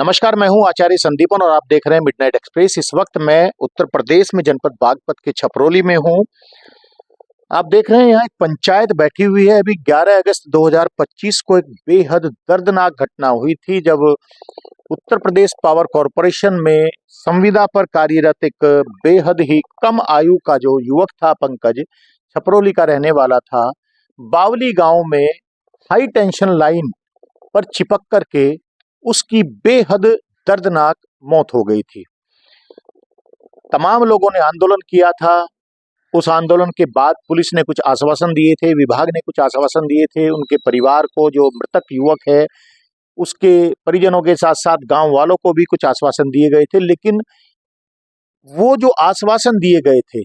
नमस्कार, मैं हूं आचार्य संदीपन और आप देख रहे हैं मिडनाइट एक्सप्रेस। इस वक्त मैं उत्तर प्रदेश में जनपद बागपत के छपरौली में हूं। आप देख रहे हैं यहाँ एक पंचायत बैठी हुई है। अभी 11 अगस्त 2025 को एक बेहद दर्दनाक घटना हुई थी जब उत्तर प्रदेश पावर कॉरपोरेशन में संविदा पर कार्यरत एक बेहद ही कम आयु का जो युवक था पंकज, छपरौली का रहने वाला था, बावली गांव में हाई टेंशन लाइन पर चिपक करके उसकी बेहद दर्दनाक मौत हो गई थी। तमाम लोगों ने आंदोलन किया था। उस आंदोलन के बाद पुलिस ने कुछ आश्वासन दिए थे, विभाग ने कुछ आश्वासन दिए थे उनके परिवार को। जो मृतक युवक है उसके परिजनों के साथ साथ गांव वालों को भी कुछ आश्वासन दिए गए थे, लेकिन वो जो आश्वासन दिए गए थे,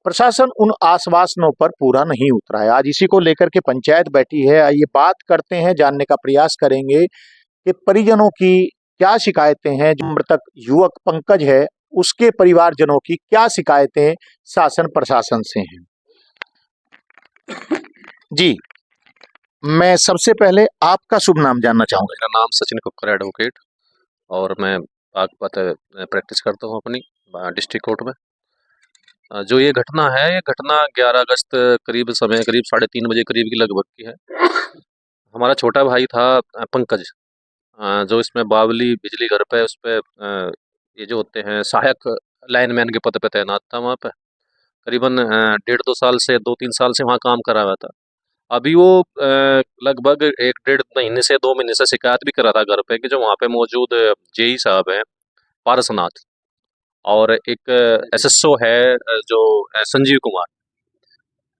प्रशासन उन आश्वासनों पर पूरा नहीं उतरा है। आज इसी को लेकर के पंचायत बैठी है। आइए बात करते हैं, जानने का प्रयास करेंगे कि परिजनों की क्या शिकायतें हैं। जो मृतक युवक पंकज है उसके परिवारजनों की क्या शिकायतें शासन प्रशासन से हैं। जी, मैं सबसे पहले आपका शुभ नाम जानना चाहूंगा। मेरा नाम सचिन कुक्कर एडवोकेट और मैं बागपत प्रैक्टिस करता हूँ अपनी डिस्ट्रिक्ट कोर्ट में। जो ये घटना है, ये घटना 11 अगस्त करीब 3:30 बजे करीब की लगभग की है। हमारा छोटा भाई था पंकज, जो इसमें बावली बिजली घर पे उस पे ये जो होते हैं सहायक लाइनमैन के पद पे तैनात था। वहाँ पे करीबन 1.5-2 साल से 2-3 साल से वहाँ काम करा हुआ था। अभी वो लगभग 1-1.5 महीने से 2 महीने से शिकायत भी करा था घर पे कि जो वहाँ पे मौजूद जेई साहब हैं पारसनाथ, और एक एसएसओ है जो संजीव कुमार,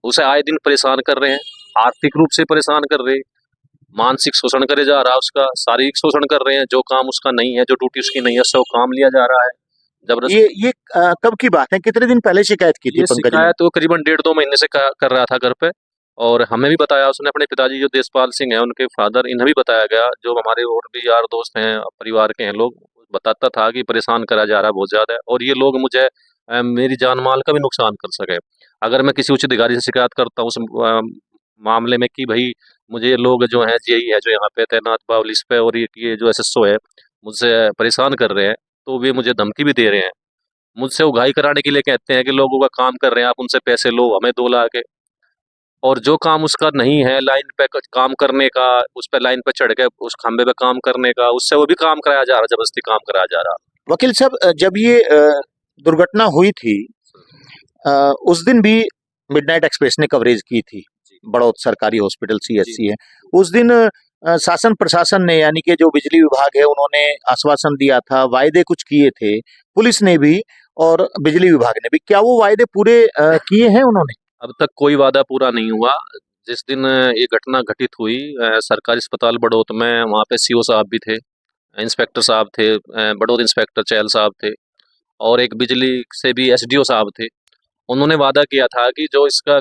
उसे आए दिन परेशान कर रहे हैं। आर्थिक रूप से परेशान कर रहे हैं, मानसिक शोषण करे जा रहा है उसका, शारीरिक शोषण कर रहे हैं। जो काम उसका नहीं है, जो ड्यूटी उसकी नहीं है, उससे वो काम लिया जा रहा है जबरदस्ती। ये कब की बात है? कितने दिन पहले शिकायत की थी ये पंकज ने? शिकायत वो करीबन 1.5-2 महीने से कर रहा था घर पे, और हमें भी बताया उसने। अपने पिताजी जो देशपाल सिंह हैं, उनके फादर, इन्हें भी बताया गया। जो हमारे और भी यार दोस्त हैं परिवार के हैं लोग, बताता था कि परेशान करा जा रहा है बहुत ज्यादा, और ये लोग मुझे मेरी जान माल का भी नुकसान कर सके। अगर मैं किसी उच्च अधिकारी से शिकायत करता हूँ उस मामले में कि भाई मुझे ये लोग जो है जेई है जो यहाँ पे तैनात बावलिस पे, और ये जो एसएसओ है मुझसे परेशान कर रहे हैं, तो वे मुझे धमकी भी दे रहे हैं। मुझसे उगाही कराने के लिए कहते हैं कि लोगों का काम कर रहे हैं, आप उनसे पैसे लो, हमें 2 लाख के। और जो काम उसका नहीं है लाइन पे काम करने का, उस पे लाइन पे चढ़ के उस खंबे पे काम करने का, उससे वो भी काम कराया जा रहा, जबरदस्ती काम कराया जा रहा। वकील साहब, जब ये दुर्घटना हुई थी उस दिन भी मिडनाइट एक्सप्रेस ने कवरेज की थी। बड़ौद सरकारी हॉस्पिटल सीएचसी है। उस दिन शासन प्रशासन ने, यानी कि जो बिजली विभाग है, उन्होंने आश्वासन दिया था, वायदे कुछ किए थे, पुलिस ने भी और बिजली विभाग ने भी। क्या वो वायदे पूरे किए हैं उन्होंने? अब तक कोई वादा पूरा नहीं हुआ। जिस दिन ये घटना घटित हुई सरकारी अस्पताल बड़ौद में, वहाँ पे सीओ साहब भी थे, इंस्पेक्टर साहब थे, बड़ौद इंस्पेक्टर चहल साहब थे, और एक बिजली से भी एसडीओ साहब थे। उन्होंने वादा किया था कि जो इसका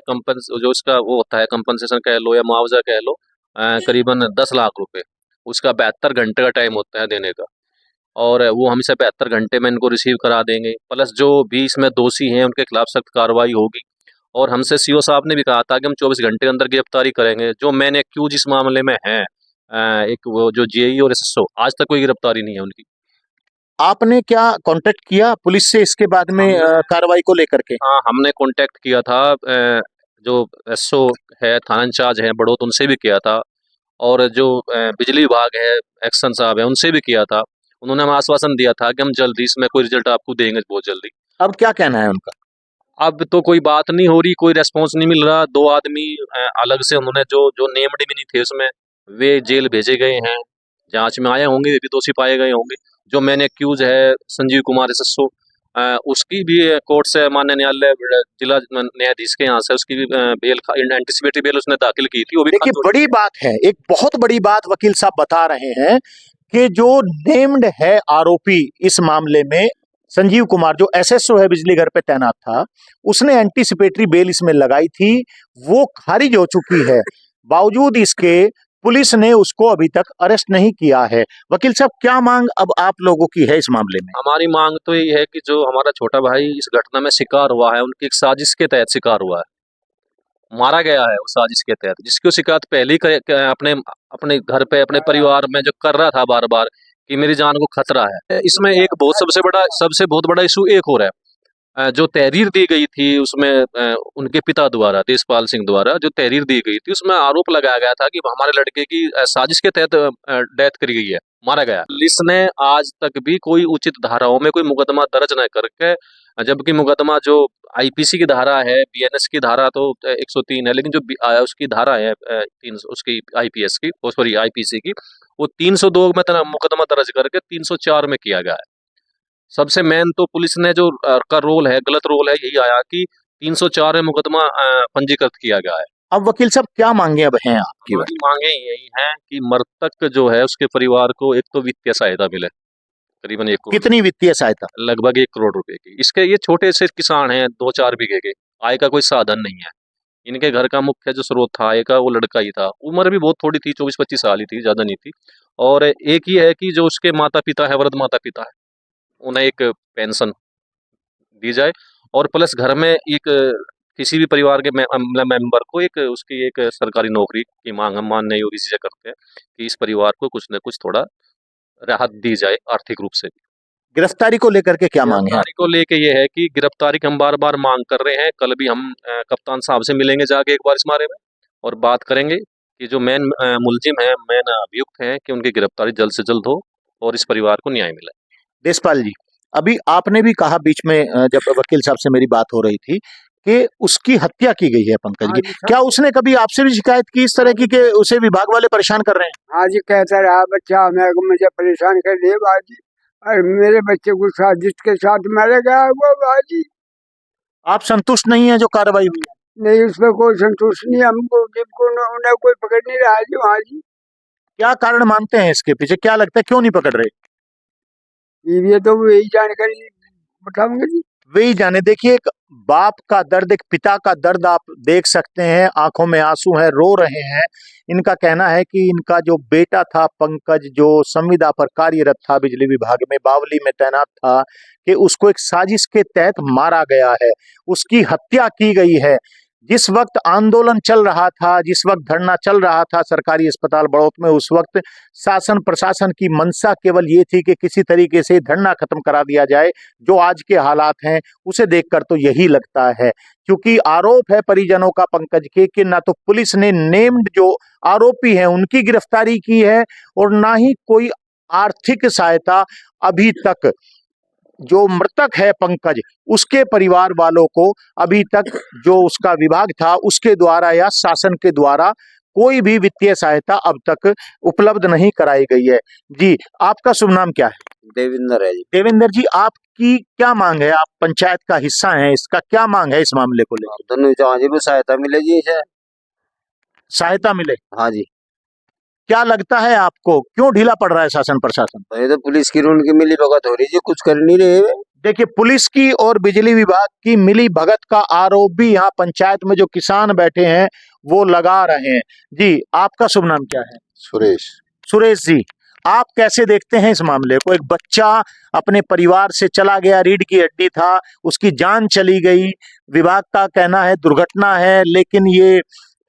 वो होता है कंपनसेशन कह लो या मुआवजा कह लो, करीबन 10 लाख रुपए, उसका 72 घंटे का टाइम होता है देने का, और वो हम इसे 72 घंटे में इनको रिसीव करा देंगे। प्लस जो भी इसमें दोषी हैं उनके खिलाफ सख्त कार्रवाई होगी। और हमसे सीओ साहब ने भी कहा था कि हम 24 घंटे के अंदर गिरफ्तारी करेंगे। जो मैंने एक्यूज इस मामले में है, एक वो जो जेई और एसएसओ, आज तक कोई गिरफ्तारी नहीं है उनकी। आपने क्या कांटेक्ट किया पुलिस से इसके बाद में कार्रवाई को लेकर के? हाँ, हमने कांटेक्ट किया था, जो एसओ है, थाना इंचार्ज है बड़ौत, उनसे भी किया था, और जो बिजली विभाग है, एक्शन साहब है, उनसे भी किया था। उन्होंने हमें आश्वासन दिया था कि हम जल्दी इसमें कोई रिजल्ट आपको देंगे, बहुत जल्दी। अब क्या कहना है उनका? अब तो कोई बात नहीं हो रही, कोई रेस्पॉन्स नहीं मिल रहा। 2 आदमी अलग से उन्होंने जो जो नेम्ड भी नहीं थे उसमें, वे जेल भेजे गए हैं, जांच में आए होंगे, वे भी दोषी पाए गए होंगे। जो मैंने एक्यूज है संजीव कुमार एसएसओ, उसकी भी कोर्ट से माननीय न्यायालय जिला न्यायाधीश के यहाँ से उसकी भी बेल, एंटिसिपेटरी बेल उसने दाखिल की थी। वो भी देखिए, बड़ी बात है, एक बहुत बड़ी बात वकील साहब बता रहे हैं कि जो नेम्ड है आरोपी इस मामले में, संजीव कुमार, जो एसएसओ है, बिजली घर पे तैनात था, उसने एंटीसिपेटरी बेल इसमें लगाई थी, वो खारिज हो चुकी है। बावजूद इसके पुलिस ने उसको अभी तक अरेस्ट नहीं किया है। वकील साहब, क्या मांग अब आप लोगों की है इस मामले में? हमारी मांग तो यही है कि जो हमारा छोटा भाई इस घटना में शिकार हुआ है, उनकी एक साजिश के तहत शिकार हुआ है, मारा गया है उस साजिश के तहत, जिसकी वो शिकायत पहले ही अपने अपने घर पे अपने परिवार में जो कर रहा था बार बार कि मेरी जान को खतरा है। इसमें एक सबसे बहुत बड़ा इशू एक और है। जो तहरीर दी गई थी उसमें उनके पिता द्वारा, देशपाल सिंह द्वारा जो तहरीर दी गई थी उसमें आरोप लगाया गया था कि हमारे लड़के की साजिश के तहत डेथ करी गई है, मारा गया। पुलिस ने आज तक भी कोई उचित धाराओं में कोई मुकदमा दर्ज न करके, जबकि मुकदमा जो आईपीसी की धारा है, बीएनएस की धारा तो 103 है, लेकिन जो उसकी धारा है उसकी आईपीएस की, सॉरी आईपीसी की, वो 302 में मुकदमा दर्ज करके 304 में किया गया है। सबसे मेन तो पुलिस ने जो का रोल है, गलत रोल है, यही आया कि 304 में मुकदमा पंजीकृत किया गया है। अब वकील साहब क्या मांगे अब हैं आपकी? हमारी मांगे यही हैं कि मृतक जो है उसके परिवार को एक तो वित्तीय सहायता मिले, करीबन 1 करोड़, कितनी वित्तीय सहायता? लगभग 1 करोड़ रुपए की। इसके ये छोटे से किसान हैं, 2-4 बीघे के, आय का कोई साधन नहीं है। इनके घर का मुख्य जो स्रोत था आय का वो लड़का ही था। उम्र भी बहुत थोड़ी थी, 24-25 साल ही थी, ज्यादा नहीं थी। और एक ही है कि जो उसके माता पिता है, वृद्ध माता पिता है, उन्हें एक पेंशन दी जाए, और प्लस घर में एक किसी भी परिवार के मेंबर को एक उसकी एक सरकारी नौकरी की मांग हम मानने योग्य चीजें करते हैं कि इस परिवार को कुछ न कुछ थोड़ा राहत दी जाए आर्थिक रूप से। गिरफ्तारी को लेकर के क्या मांगे हैं? गिरफ्तारी को लेके ये है कि गिरफ्तारी की हम बार बार मांग कर रहे हैं। कल भी हम कप्तान साहब से मिलेंगे जाके एक बार इस बारे में, और बात करेंगे कि जो मेन मुलजिम है, मेन अभियुक्त हैं, कि उनकी गिरफ्तारी जल्द से जल्द हो और इस परिवार को न्याय मिले। देशपाल जी, अभी आपने भी कहा बीच में जब वकील साहब से मेरी बात हो रही थी कि उसकी हत्या की गई है पंकज की। क्या उसने कभी आपसे भी शिकायत की इस तरह की कि उसे विभाग वाले परेशान कर रहे हैं? हाँ जी, कहता रहा बच्चा मुझे परेशान कर दिए बाजी, और मेरे बच्चे को साजिश के साथ मारा गया वो बाजी। आप संतुष्ट नहीं है जो कार्रवाई हुई है? नहीं, उसमें कोई संतुष्ट नहीं हमको, जिनको उन्हें कोई पकड़ नहीं रहा जी वहाँ जी। क्या कारण मानते हैं इसके पीछे? क्या लगता है क्यों नहीं पकड़ रहे? ये तो यही जानकारी बताऊंगे जी। वही जाने। देखिए, एक बाप का दर्द, एक पिता का दर्द आप देख सकते हैं, आंखों में आंसू हैं, रो रहे हैं। इनका कहना है कि इनका जो बेटा था पंकज, जो संविदा पर कार्यरत था, बिजली विभाग में बावली में तैनात था, कि उसको एक साजिश के तहत मारा गया है, उसकी हत्या की गई है। जिस वक्त आंदोलन चल रहा था, जिस वक्त धरना चल रहा था सरकारी अस्पताल बड़ौत में, उस वक्त शासन प्रशासन की मंशा केवल ये थी कि किसी तरीके से धरना खत्म करा दिया जाए। जो आज के हालात हैं उसे देखकर तो यही लगता है, क्योंकि आरोप है परिजनों का पंकज के कि ना तो पुलिस ने नेम्ड जो आरोपी हैं उनकी गिरफ्तारी की है, और ना ही कोई आर्थिक सहायता अभी तक जो मृतक है पंकज, उसके परिवार वालों को अभी तक जो उसका विभाग था उसके द्वारा या शासन के द्वारा कोई भी वित्तीय सहायता अब तक उपलब्ध नहीं कराई गई है। जी, आपका शुभ नाम क्या है? देवेंद्र है जी। देवेंद्र जी, आपकी क्या मांग है? आप पंचायत का हिस्सा हैं, इसका क्या मांग है इस मामले को लेकर? दोनों जी भी सहायता मिले जी इसे। सहायता मिले? हाँ जी। क्या लगता है आपको क्यों ढीला पड़ रहा है शासन प्रशासन? तो ये तो पुलिस की उनकी मिली भगत हो रही है, कुछ कर नहीं रहे। देखिए, पुलिस की और बिजली विभाग की मिली भगत का आरोप भी यहाँ पंचायत में जो किसान बैठे हैं वो लगा रहे हैं। जी, आपका शुभ नाम क्या है? सुरेश। सुरेश जी, आप कैसे देखते हैं इस मामले को? एक बच्चा अपने परिवार से चला गया, रीढ़ की हड्डी था, उसकी जान चली गई। विभाग का कहना है दुर्घटना है, लेकिन ये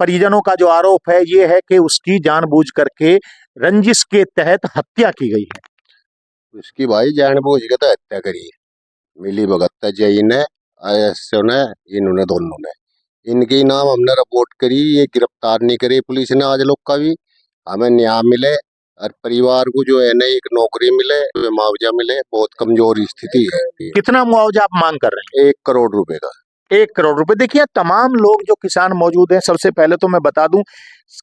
परिजनों का जो आरोप है ये है कि उसकी जानबूझ करके रंजिश के तहत हत्या की गई है। उसकी भाई जानबूझ के तो हत्या करी है। मिली भगत जय ने आयसो ने, इन्होंने दोनों ने, इनके नाम हमने रिपोर्ट करी, ये गिरफ्तार नहीं करे पुलिस ने आज लोग का भी। हमें न्याय मिले और परिवार को जो है ना एक नौकरी मिले, मुआवजा मिले। बहुत कमजोर स्थिति है। कितना मुआवजा आप मांग कर रहे हैं? 1 करोड़ रुपए का। 1 करोड़ रुपए। देखिए, तमाम लोग जो किसान मौजूद हैं, सबसे पहले तो मैं बता दूं,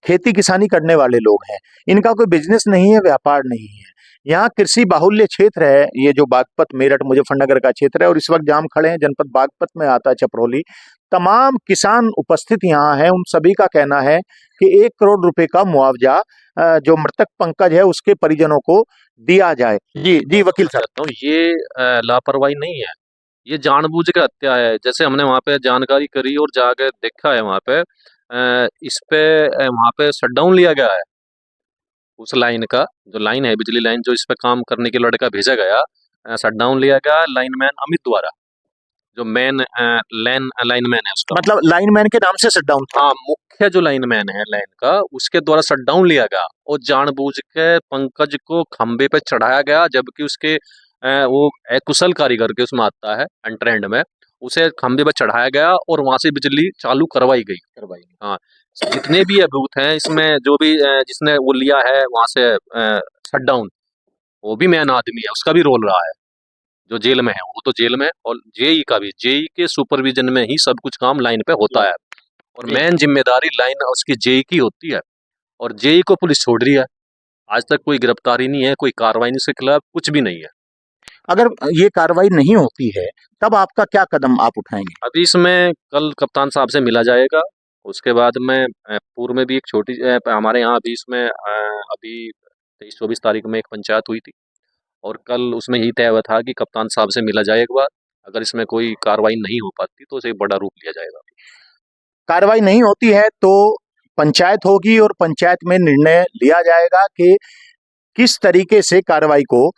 खेती किसानी करने वाले लोग हैं, इनका कोई बिजनेस नहीं है, व्यापार नहीं है। यहाँ कृषि बाहुल्य क्षेत्र है, ये जो बागपत मेरठ मुजफ्फरनगर का क्षेत्र है, और इस वक्त जहाँ हम खड़े हैं जनपद बागपत में आता है छपरौली। तमाम किसान उपस्थित यहाँ हैं, उन सभी का कहना है कि 1 करोड़ रुपए का मुआवजा जो मृतक पंकज है उसके परिजनों को दिया जाए। जी जी वकील साहब। ये लापरवाही नहीं है, ये जानबूझ के हत्या है। जैसे हमने वहाँ पे जानकारी करी और जाके देखा है, वहाँ पे इस पे वहाँ पे शटडाउन लिया गया है उस लाइन का, जो लाइन है बिजली लाइन, जो इस पे काम करने के लड़का भेजा गया, शटडाउन लिया गया लाइनमैन अमित द्वारा। जो मेन लाइनमैन है उसका, मतलब लाइनमैन के नाम से शटडाउन था। हाँ, मुख्य जो लाइनमैन है लाइन का, उसके द्वारा शटडाउन लिया गया और जानबूझ के पंकज को खंबे पे चढ़ाया गया, जबकि उसके वो एक कुशल कारीगर के उसमें आता है अंट्रेंड में, उसे खंबे पे चढ़ाया गया और वहां से बिजली चालू करवाई गई। हाँ, जितने भी अभियुक्त हैं इसमें, जो भी जिसने वो लिया है वहां से शटडाउन, वो भी मेन आदमी है, उसका भी रोल रहा है। जो जेल में है वो तो जेल में है, और जेई का भी, जेई के सुपरविजन में ही सब कुछ काम लाइन पे होता है, और जी। मेन जिम्मेदारी लाइन उसकी जेई की होती है, और जेई को पुलिस छोड़ रही है। आज तक कोई गिरफ्तारी नहीं है, कोई कार्रवाई नहीं, उसके खिलाफ कुछ भी नहीं है। अगर ये कार्रवाई नहीं होती है तब आपका क्या कदम आप उठाएंगे? अभी इसमें कल कप्तान साहब से मिला जाएगा, उसके बाद में पूर्व में भी एक छोटी हमारे यहाँ अभी इसमें अभी 23-24 तारीख में एक पंचायत हुई थी, और कल उसमें यही तय हुआ था कि कप्तान साहब से मिला जाए एक बार, अगर इसमें कोई कार्रवाई नहीं हो पाती तो उसे एक बड़ा रूप लिया जाएगा। कार्रवाई नहीं होती है तो पंचायत होगी और पंचायत में निर्णय लिया जाएगा कि किस तरीके से कार्रवाई को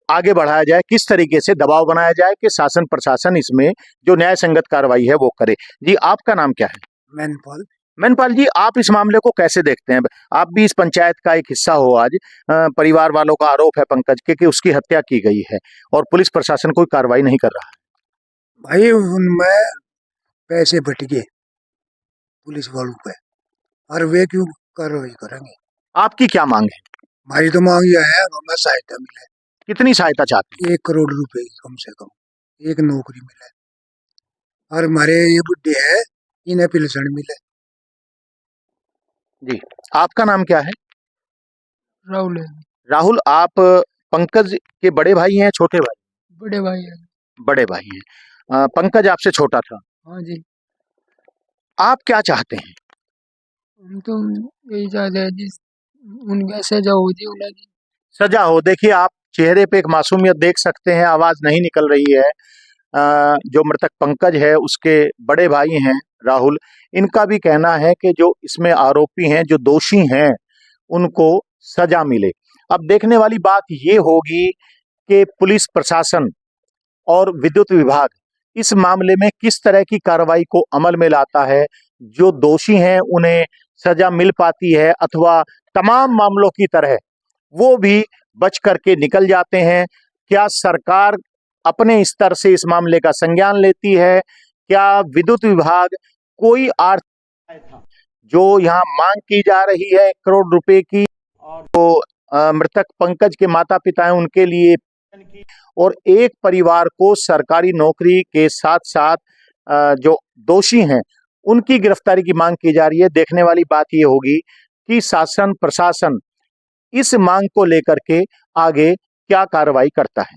आगे बढ़ाया जाए, किस तरीके से दबाव बनाया जाए कि शासन प्रशासन इसमें जो न्याय संगत कार्रवाई है वो करे। जी, आपका नाम क्या है? मैनपाल। मैनपाल जी, आप इस मामले को कैसे देखते हैं? आप भी इस पंचायत का एक हिस्सा हो आज। परिवार वालों का आरोप है पंकज के कि उसकी हत्या की गई है और पुलिस प्रशासन कोई कार्रवाई नहीं कर रहा है। भाई उनमें पैसे बट गए पुलिस वालों पे, और वे क्यों कार्रवाई करेंगे? आपकी क्या मांग है? हमारी तो मांग यह है हमें सहायता मिले, कितनी सहायता चाहते हैं? 1 करोड़ रुपए की कम से कम, एक नौकरी मिले, और हमारे ये बुढ़े हैं इन्हें पेंशन मिले। जी, आपका नाम क्या है? राहुल है। राहुल, आप पंकज के बड़े भाई हैं, छोटे भाई? बड़े भाई है। बड़े भाई हैं। पंकज आपसे छोटा था। हाँ जी। आप क्या चाहते हैं? हम तो यही चाहते हैं जिस उनका सजा हो जी उन्हें। सजा हो। देखिए, आप चेहरे पे एक मासूमियत देख सकते हैं, आवाज नहीं निकल रही है। जो मृतक पंकज है उसके बड़े भाई हैं राहुल, इनका भी कहना है कि जो इसमें आरोपी हैं, जो दोषी हैं, उनको सजा मिले। अब देखने वाली बात ये होगी कि पुलिस प्रशासन और विद्युत विभाग इस मामले में किस तरह की कार्रवाई को अमल में लाता है। जो दोषी हैं उन्हें सजा मिल पाती है अथवा तमाम मामलों की तरह वो भी बच करके निकल जाते हैं। क्या सरकार अपने स्तर से इस मामले का संज्ञान लेती है? क्या विद्युत विभाग कोई आर्थिक जो यहाँ मांग की जा रही है 1 करोड़ रुपए की, और जो मृतक पंकज के माता पिता हैं उनके लिए, और एक परिवार को सरकारी नौकरी के साथ साथ जो दोषी हैं उनकी गिरफ्तारी की मांग की जा रही है। देखने वाली बात ये होगी कि शासन प्रशासन इस मांग को लेकर के आगे क्या कार्रवाई करता है।